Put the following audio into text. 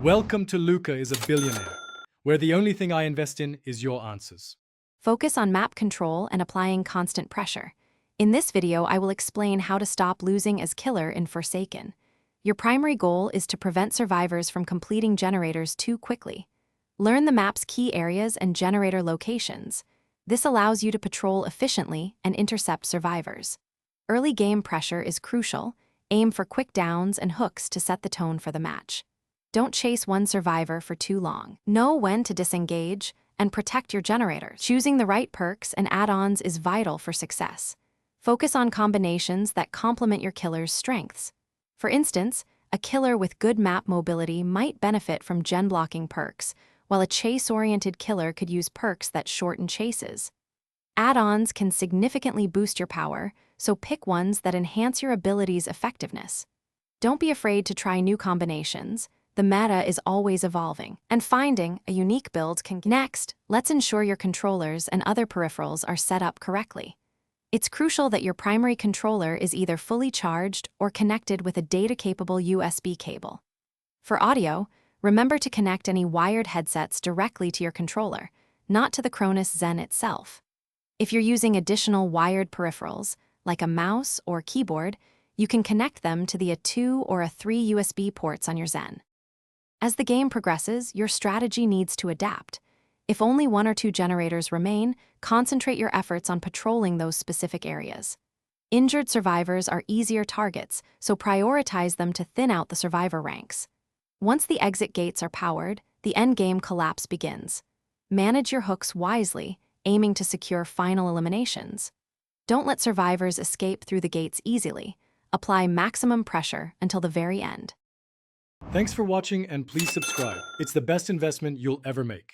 Welcome to Luca is a Billionaire, where the only thing I invest in is your answers. Focus on map control and applying constant pressure. In this video, I will explain how to stop losing as killer in Forsaken. Your primary goal is to prevent survivors from completing generators too quickly. Learn the map's key areas and generator locations. This allows you to patrol efficiently and intercept survivors. Early game pressure is crucial. Aim for quick downs and hooks to set the tone for the match. Don't chase one survivor for too long. Know when to disengage and protect your generators. Choosing the right perks and add-ons is vital for success. Focus on combinations that complement your killer's strengths. For instance, a killer with good map mobility might benefit from gen-blocking perks, while a chase-oriented killer could use perks that shorten chases. Add-ons can significantly boost your power, so pick ones that enhance your ability's effectiveness. Don't be afraid to try new combinations. The meta is always evolving, and finding a unique build can... Next, let's ensure your controllers and other peripherals are set up correctly. It's crucial that your primary controller is either fully charged or connected with a data-capable USB cable. For audio, remember to connect any wired headsets directly to your controller, not to the Cronus Zen itself. If you're using additional wired peripherals, like a mouse or keyboard, you can connect them to the A2 or A3 USB ports on your Zen. As the game progresses, your strategy needs to adapt. If only one or two generators remain, concentrate your efforts on patrolling those specific areas. Injured survivors are easier targets, so prioritize them to thin out the survivor ranks. Once the exit gates are powered, the endgame collapse begins. Manage your hooks wisely, aiming to secure final eliminations. Don't let survivors escape through the gates easily. Apply maximum pressure until the very end. Thanks for watching and please subscribe. It's the best investment you'll ever make.